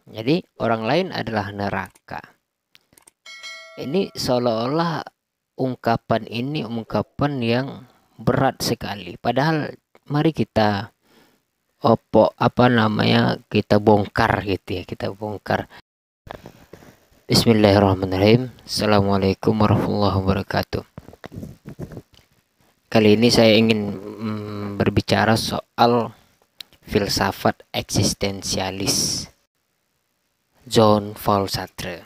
Jadi orang lain adalah neraka. Ini seolah-olah ungkapan ini ungkapan yang berat sekali. Padahal mari kita kita bongkar gitu ya, kita bongkar. Bismillahirrahmanirrahim. Assalamualaikum warahmatullahi wabarakatuh. Kali ini saya ingin berbicara soal filsafat eksistensialis Jean-Paul Sartre.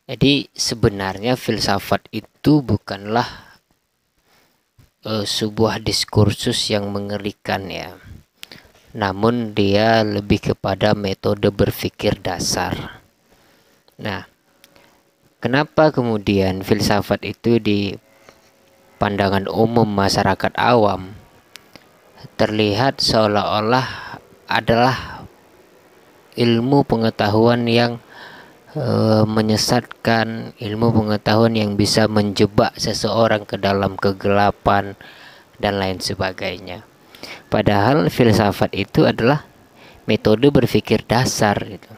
Jadi sebenarnya filsafat itu bukanlah sebuah diskursus yang mengerikan ya. Namun dia lebih kepada metode berpikir dasar. Nah, kenapa kemudian filsafat itu di pandangan umum masyarakat awam terlihat seolah-olah adalah ilmu pengetahuan yang menyesatkan, ilmu pengetahuan yang bisa menjebak seseorang ke dalam kegelapan dan lain sebagainya. Padahal filsafat itu adalah metode berpikir dasar gitu.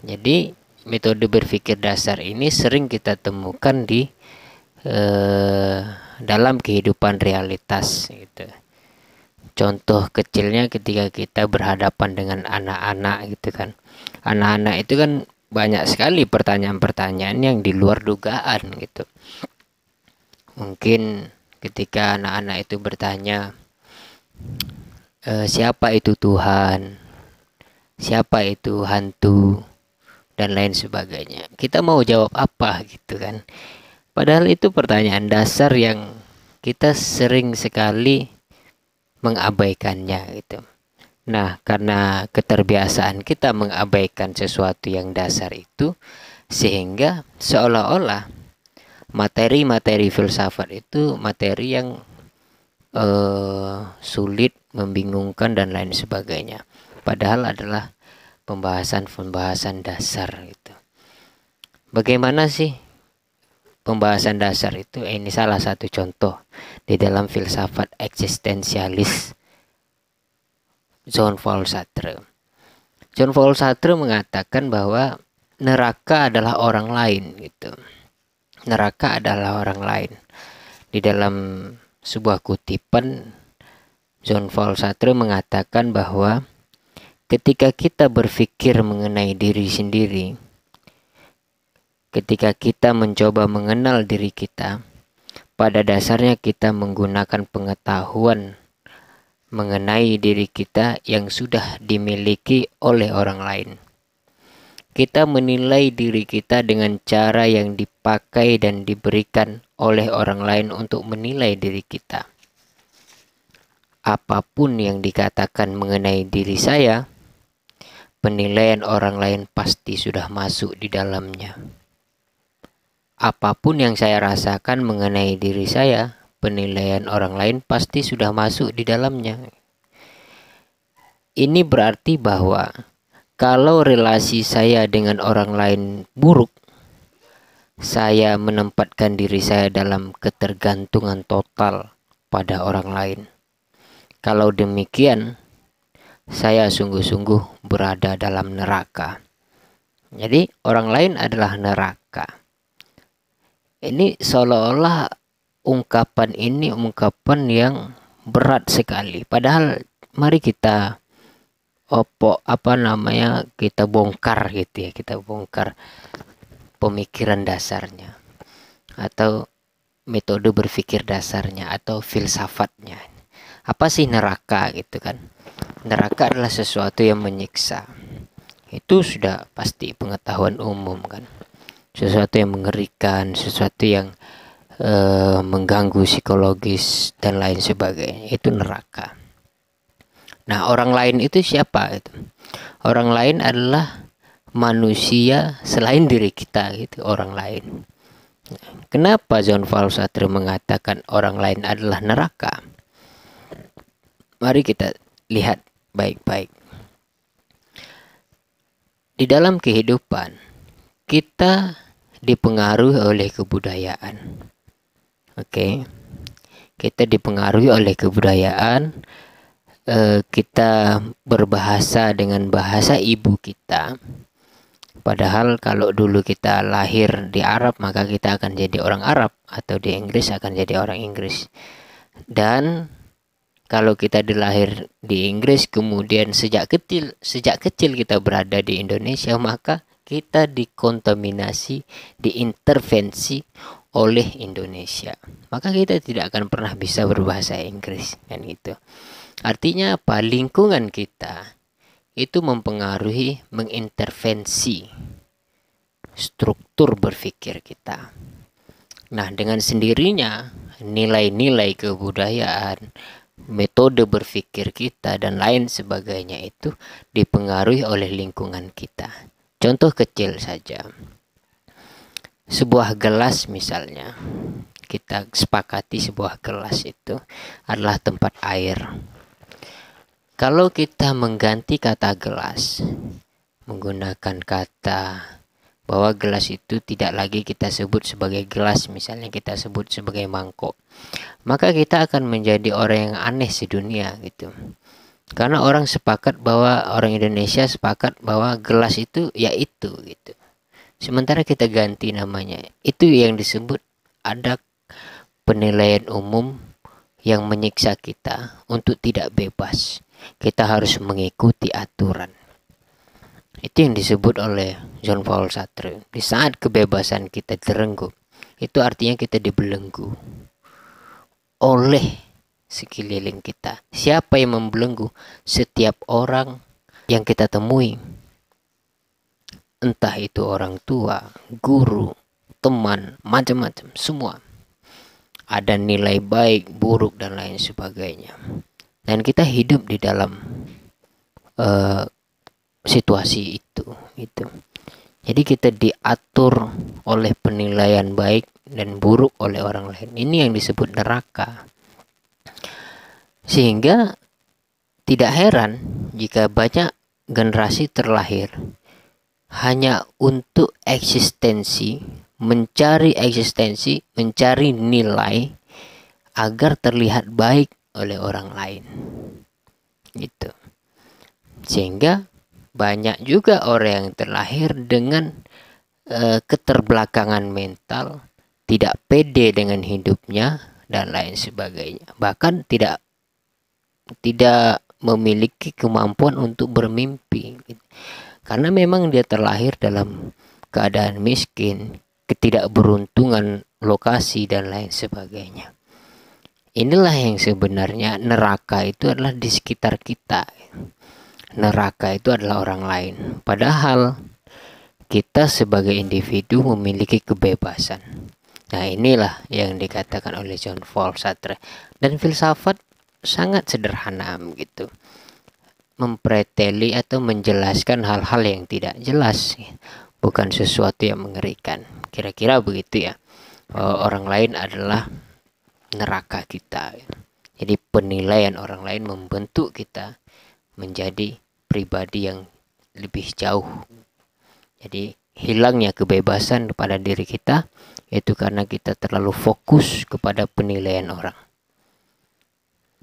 Jadi metode berpikir dasar ini sering kita temukan di dalam kehidupan realitas gitu. Contoh kecilnya ketika kita berhadapan dengan anak-anak gitu kan. Anak-anak itu kan banyak sekali pertanyaan-pertanyaan yang di luar dugaan gitu. Mungkin ketika anak-anak itu bertanya, siapa itu Tuhan? Siapa itu hantu? Dan lain sebagainya. Kita mau jawab apa gitu kan? Padahal itu pertanyaan dasar yang kita sering sekali mengabaikannya gitu. Nah, karena keterbiasaan kita mengabaikan sesuatu yang dasar itu, sehingga seolah-olah materi-materi filsafat itu materi yang sulit, membingungkan dan lain sebagainya. Padahal adalah pembahasan-pembahasan dasar gitu. Bagaimana sih pembahasan dasar itu? Ini salah satu contoh di dalam filsafat eksistensialis Jean-Paul Sartre. Jean-Paul Sartre mengatakan bahwa neraka adalah orang lain gitu. Neraka adalah orang lain. Di dalam sebuah kutipan Jean-Paul Sartre mengatakan bahwa ketika kita berpikir mengenai diri sendiri, ketika kita mencoba mengenal diri kita, pada dasarnya kita menggunakan pengetahuan mengenai diri kita yang sudah dimiliki oleh orang lain. Kita menilai diri kita dengan cara yang dipakai dan diberikan oleh orang lain untuk menilai diri kita. Apapun yang dikatakan mengenai diri saya, penilaian orang lain pasti sudah masuk di dalamnya. Apapun yang saya rasakan mengenai diri saya, penilaian orang lain pasti sudah masuk di dalamnya. Ini berarti bahwa kalau relasi saya dengan orang lain buruk, saya menempatkan diri saya dalam ketergantungan total pada orang lain. Kalau demikian, saya sungguh-sungguh berada dalam neraka. Jadi orang lain adalah neraka. Ini seolah-olah ungkapan ini ungkapan yang berat sekali. Padahal mari kita kita bongkar gitu ya, kita bongkar pemikiran dasarnya atau metode berpikir dasarnya atau filsafatnya. Apa sih neraka gitu kan? Neraka adalah sesuatu yang menyiksa. Itu sudah pasti pengetahuan umum kan. Sesuatu yang mengerikan, sesuatu yang mengganggu psikologis dan lain sebagainya. Itu neraka. Nah, orang lain itu siapa itu? Orang lain adalah manusia selain diri kita gitu, orang lain. Kenapa Jean-Paul Sartre mengatakan orang lain adalah neraka? Mari kita lihat baik-baik. Di dalam kehidupan kita dipengaruhi oleh kebudayaan. Oke. Kita dipengaruhi oleh kebudayaan kita berbahasa dengan bahasa ibu kita. Padahal kalau dulu kita lahir di Arab, maka kita akan jadi orang Arab, atau di Inggris akan jadi orang Inggris. Dan kalau kita dilahir di Inggris, kemudian sejak kecil kita berada di Indonesia, maka kita dikontaminasi, diintervensi oleh Indonesia. Maka kita tidak akan pernah bisa berbahasa Inggris, kan gitu. Artinya apa? Lingkungan kita itu mempengaruhi, mengintervensi struktur berpikir kita. Nah, dengan sendirinya nilai-nilai kebudayaan, metode berpikir kita, dan lain sebagainya itu dipengaruhi oleh lingkungan kita. Contoh kecil saja. Sebuah gelas misalnya, kita sepakati sebuah gelas itu adalah tempat air. Kalau kita mengganti kata gelas, menggunakan kata bahwa gelas itu tidak lagi kita sebut sebagai gelas, misalnya kita sebut sebagai mangkok, maka kita akan menjadi orang yang aneh sedunia gitu. Karena orang Indonesia sepakat bahwa gelas itu ya itu gitu. Sementara kita ganti namanya. Itu yang disebut ada penilaian umum yang menyiksa kita untuk tidak bebas. Kita harus mengikuti aturan. Itu yang disebut oleh John Paul Sartre. Di saat kebebasan kita direnggut, itu artinya kita dibelenggu oleh sekeliling kita. Siapa yang membelenggu? Setiap orang yang kita temui. Entah itu orang tua, guru, teman, macam-macam, semua. Ada nilai baik, buruk, dan lain sebagainya. Dan kita hidup di dalam situasi itu gitu. Jadi kita diatur oleh penilaian baik dan buruk oleh orang lain. Ini yang disebut neraka. Sehingga tidak heran jika banyak generasi terlahir hanya untuk mencari nilai agar terlihat baik oleh orang lain gitu. Sehingga banyak juga orang yang terlahir dengan keterbelakangan mental, tidak pede dengan hidupnya, dan lain sebagainya. Bahkan tidak memiliki kemampuan untuk bermimpi gitu. Karena memang dia terlahir dalam keadaan miskin, ketidakberuntungan lokasi, dan lain sebagainya. Inilah yang sebenarnya neraka itu adalah di sekitar kita. Neraka itu adalah orang lain. Padahal kita sebagai individu memiliki kebebasan. Nah, inilah yang dikatakan oleh John Paul Sartre. Dan filsafat sangat sederhana gitu. Mempreteli atau menjelaskan hal-hal yang tidak jelas. Bukan sesuatu yang mengerikan. Kira-kira begitu ya. Orang lain adalah neraka kita. Jadi penilaian orang lain membentuk kita menjadi pribadi yang lebih jauh. Jadi hilangnya kebebasan pada diri kita itu karena kita terlalu fokus kepada penilaian orang.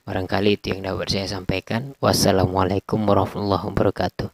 Barangkali itu yang dapat saya sampaikan. Wassalamualaikum warahmatullahi wabarakatuh.